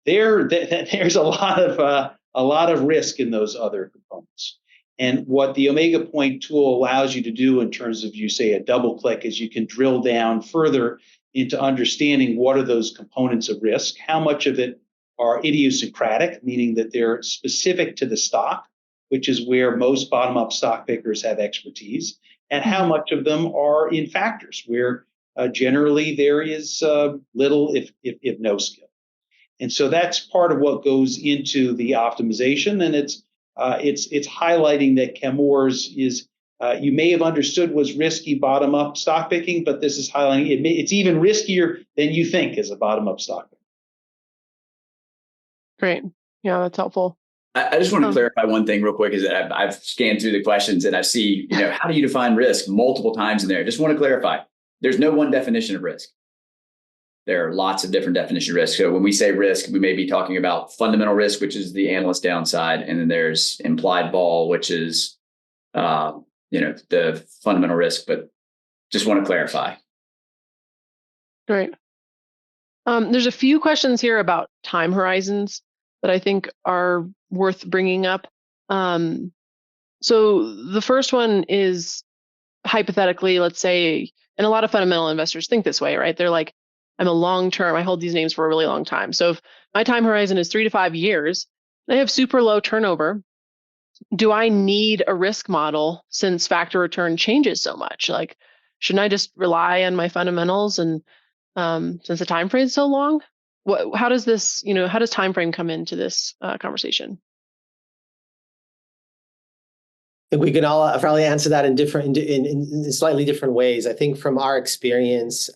there's a lot of risk in those other components. And what the Omega Point tool allows you to do in terms of, you say, a double click, is you can drill down further into understanding what are those components of risk, how much of it are idiosyncratic, meaning that they're specific to the stock, which is where most bottom-up stock pickers have expertise, and how much of them are in factors where generally there is little, if no skill. And so that's part of what goes into the optimization, and it's highlighting that Chemours is, you may have understood, was risky bottom-up stock picking, but this is highlighting it's even riskier than you think as a bottom-up stock picker. Great. Yeah, that's helpful. I just want to clarify one thing real quick, is that I've scanned through the questions and I see, how do you define risk multiple times in there? Just want to clarify, there's no one definition of risk. There are lots of different definitions of risk. So when we say risk, we may be talking about fundamental risk, which is the analyst downside. And then there's implied vol, which is, the fundamental risk, but just want to clarify. Great. There's a few questions here about time horizons that I think are worth bringing up. So the first one is, hypothetically, let's say, and a lot of fundamental investors think this way, right? They're like, I'm a long-term, I hold these names for a really long time. So if my time horizon is 3 to 5 years, and I have super low turnover, do I need a risk model since factor return changes so much? Like, shouldn't I just rely on my fundamentals? And since the time frame is so long, how does this, how does time frame come into this conversation? I think we can all probably answer that in slightly different ways. I think from our experience,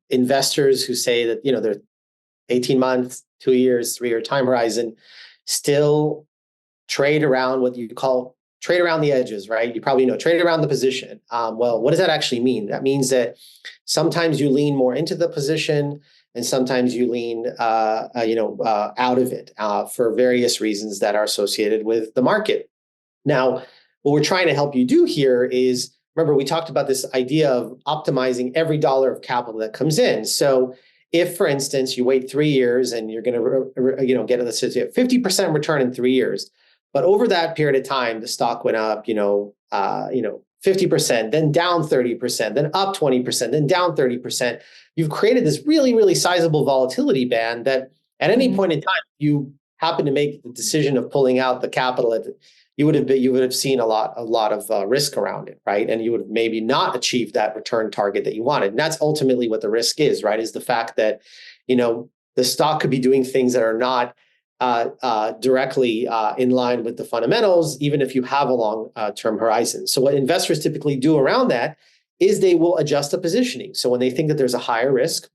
investors who say that, they're 18 months, 2 years, 3-year time horizon, still trade around what you call trade around the edges, right? You probably know, trade around the position. Well, what does that actually mean? That means that sometimes you lean more into the position and sometimes you lean, out of it for various reasons that are associated with the market. Now, what we're trying to help you do here is, remember, we talked about this idea of optimizing every dollar of capital that comes in. So if, for instance, you wait 3 years and you're going to, get, let's say, 50% return in 3 years, but over that period of time, the stock went up, 50%, then down 30%, then up 20%, then down 30%. You've created this really, really sizable volatility band that at any point in time, you happen to make the decision of pulling out the capital, you would have seen a lot of risk around it, right? And you would have maybe not achieved that return target that you wanted. And that's ultimately what the risk is, right? Is the fact that, the stock could be doing things that are not directly in line with the fundamentals, even if you have a long-term horizon. So what investors typically do around that is they will adjust the positioning. So when they think that there's a higher risk,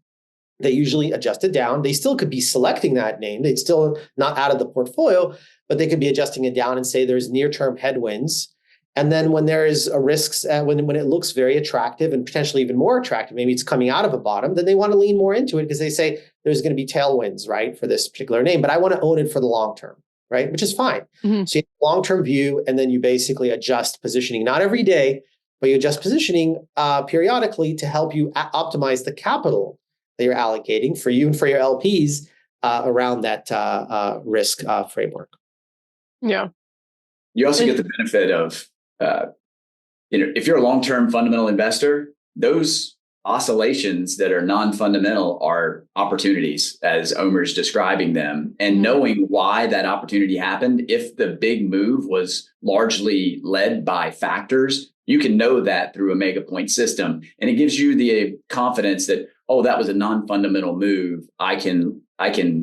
they usually adjust it down. They still could be selecting that name. They'd still not out of the portfolio, but they could be adjusting it down and say there's near-term headwinds. And then when there is a risk, when it looks very attractive and potentially even more attractive, maybe it's coming out of a bottom, then they want to lean more into it because they say there's going to be tailwinds, right, for this particular name, but I want to own it for the long term, right, which is fine. Mm-hmm. So you have a long-term view, and then you basically adjust positioning, not every day, but you adjust positioning periodically to help you optimize the capital that you're allocating for you and for your LPs around that risk framework. Yeah. You also get the benefit of, if you're a long-term fundamental investor, those oscillations that are non-fundamental are opportunities, as Omer's describing them. And knowing why that opportunity happened, if the big move was largely led by factors, you can know that through a Omega Point system. And it gives you the confidence that, oh, that was a non-fundamental move. I can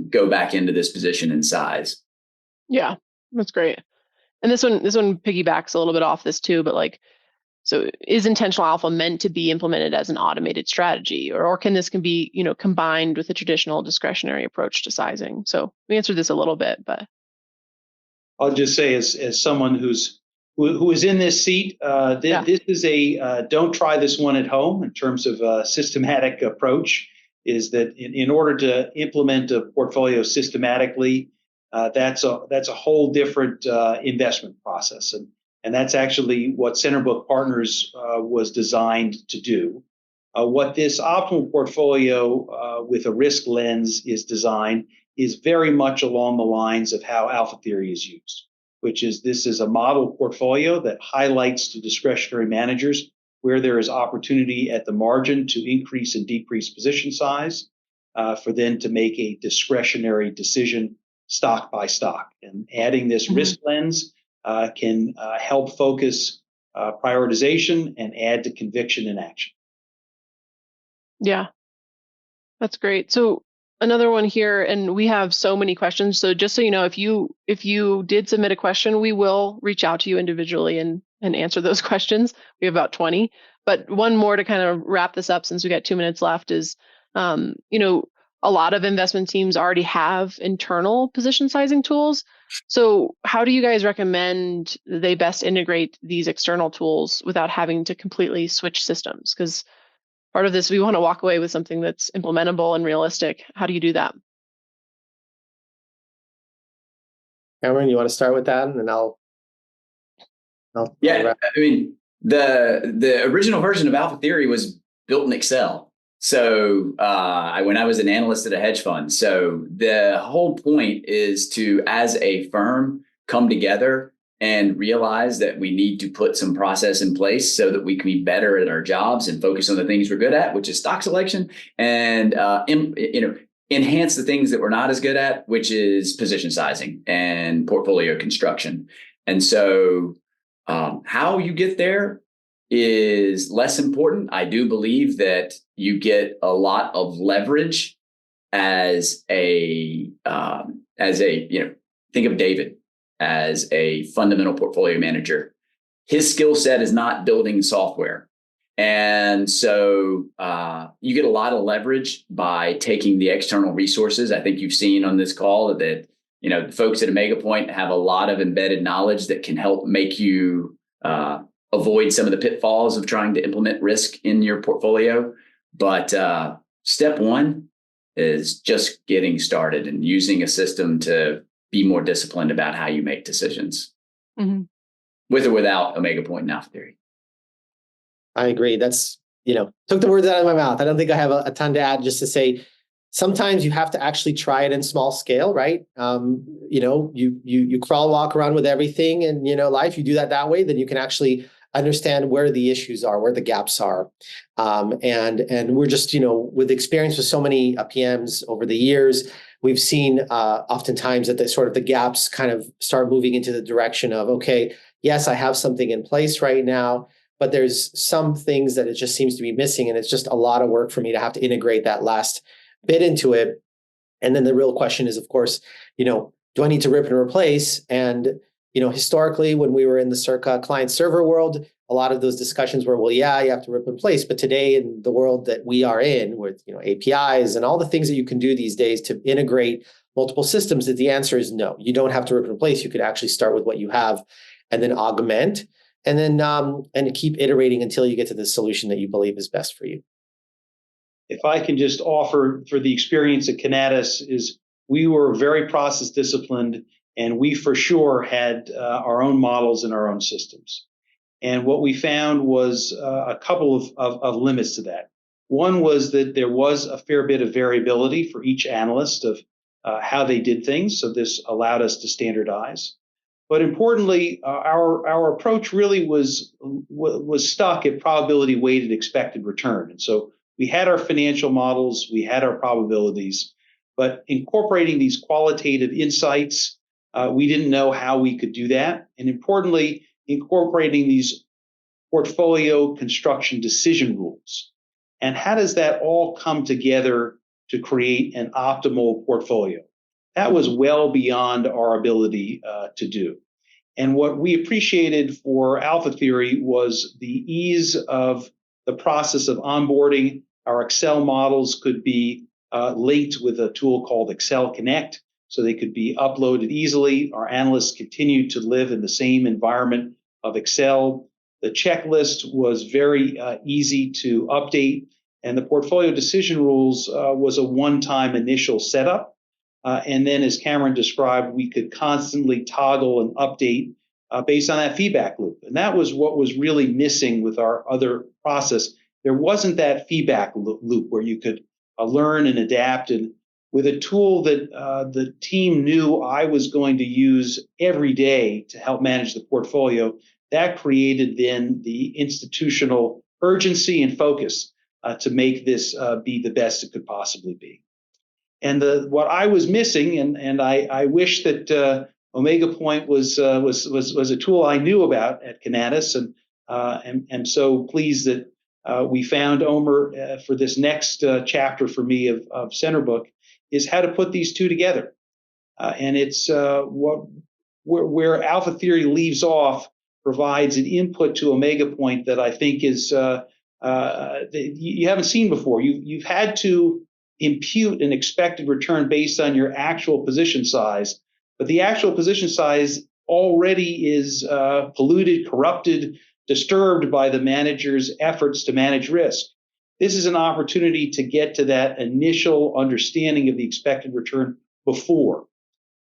go back into this position in size. Yeah, that's great. And this one piggybacks a little bit off this too, but so is intentional alpha meant to be implemented as an automated strategy, or can this be, combined with a traditional discretionary approach to sizing? So we answered this a little bit, but I'll just say, as someone who is in this seat, this is a don't try this one at home in terms of a systematic approach. Is that in order to implement a portfolio systematically, that's a whole different investment process, and that's actually what CenterBook Partners was designed to do. What this optimal portfolio with a risk lens is designed is very much along the lines of how alpha theory is used, which is this is a model portfolio that highlights to discretionary managers where there is opportunity at the margin to increase and decrease position size for them to make a discretionary decision stock by stock. And adding this risk lens can help focus prioritization and add to conviction and action. Yeah, that's great. So another one here, and we have so many questions. So just so you know, if you did submit a question, we will reach out to you individually and answer those questions. We have about 20. But one more to kind of wrap this up, since we got 2 minutes left, is a lot of investment teams already have internal position sizing tools. So how do you guys recommend they best integrate these external tools without having to completely switch systems? Because part of this, we want to walk away with something that's implementable and realistic. How do you do that? Cameron, you want to start with that, and then I'll yeah. I mean, the original version of Alpha Theory was built in Excel. So when I was an analyst at a hedge fund, so the whole point is to, as a firm, come together and realize that we need to put some process in place so that we can be better at our jobs and focus on the things we're good at, which is stock selection, and enhance the things that we're not as good at, which is position sizing and portfolio construction. And so how you get there is less important. I do believe that you get a lot of leverage as a think of David as a fundamental portfolio manager. His skill set is not building software. And so you get a lot of leverage by taking the external resources. I think you've seen on this call that the folks at Omega Point have a lot of embedded knowledge that can help make you avoid some of the pitfalls of trying to implement risk in your portfolio. But step one is just getting started and using a system to be more disciplined about how you make decisions, with or without Omega Point and Alpha Theory. I agree. That's, took the words out of my mouth. I don't think I have a ton to add, just to say, sometimes you have to actually try it in small scale, right? You crawl, walk around with everything in, life. You do that way, then you can actually understand where the issues are, where the gaps are. And we're just, with experience with so many PMs over the years, we've seen oftentimes that the gaps kind of start moving into the direction of, okay, yes, I have something in place right now, but there's some things that it just seems to be missing. And it's just a lot of work for me to have to integrate that last bit into it. And then the real question is, of course, do I need to rip and replace? And, historically, when we were in the circa client server world, a lot of those discussions were, well, yeah, you have to rip and replace. But today, in the world that we are in, with APIs and all the things that you can do these days to integrate multiple systems, that the answer is no. You don't have to rip and replace. You could actually start with what you have and then augment, and then and keep iterating until you get to the solution that you believe is best for you. If I can just offer, for the experience at Canadas, is we were very process disciplined, and we for sure had our own models and our own systems. And what we found was a couple of limits to that. One was that there was a fair bit of variability for each analyst of how they did things. So this allowed us to standardize. But importantly, our approach really was stuck at probability weighted expected return. And so we had our financial models, we had our probabilities, but incorporating these qualitative insights, we didn't know how we could do that. And importantly, incorporating these portfolio construction decision rules. And how does that all come together to create an optimal portfolio? That was well beyond our ability to do. And what we appreciated for Alpha Theory was the ease of the process of onboarding. Our Excel models could be linked with a tool called Excel Connect, so they could be uploaded easily. Our analysts continued to live in the same environment of Excel. The checklist was very easy to update, and the portfolio decision rules was a one-time initial setup. And then, as Cameron described, we could constantly toggle and update based on that feedback loop. And that was what was really missing with our other process. There wasn't that feedback loop where you could learn and adapt. And with a tool that the team knew I was going to use every day to help manage the portfolio. That created then the institutional urgency and focus to make this be the best it could possibly be. And what I was missing, and I wish that Omega Point was a tool I knew about at Cannatus, and so pleased that we found Omer for this next chapter for me of CenterBook, is how to put these two together. And it's where Alpha Theory leaves off provides an input to Omega Point that I think is you haven't seen before. You've had to impute an expected return based on your actual position size, but the actual position size already is polluted, corrupted, disturbed by the manager's efforts to manage risk. This is an opportunity to get to that initial understanding of the expected return before.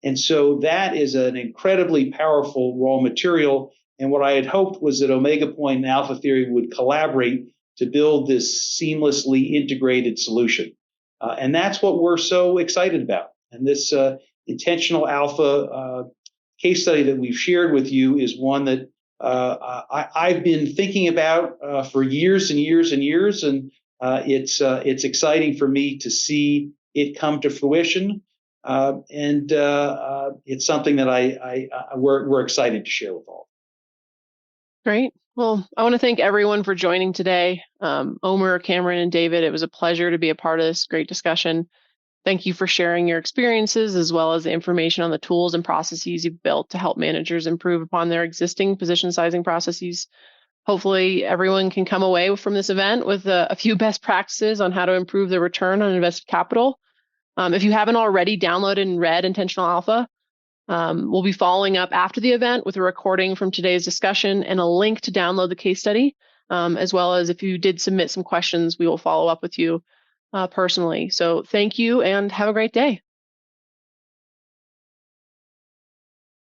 And so that is an incredibly powerful raw material. And what I had hoped was that Omega Point and Alpha Theory would collaborate to build this seamlessly integrated solution. And that's what we're so excited about. And this intentional alpha case study that we've shared with you is one that I've been thinking about for years and years and years. And it's exciting for me to see it come to fruition. And it's something that we're excited to share with all. Great. Well, I want to thank everyone for joining today. Omer, Cameron, and David, it was a pleasure to be a part of this great discussion. Thank you for sharing your experiences as well as the information on the tools and processes you've built to help managers improve upon their existing position sizing processes. Hopefully, everyone can come away from this event with a few best practices on how to improve their return on invested capital. If you haven't already downloaded and read Intentional Alpha, we'll be following up after the event with a recording from today's discussion and a link to download the case study, as well as if you did submit some questions, we will follow up with you personally. So thank you and have a great day.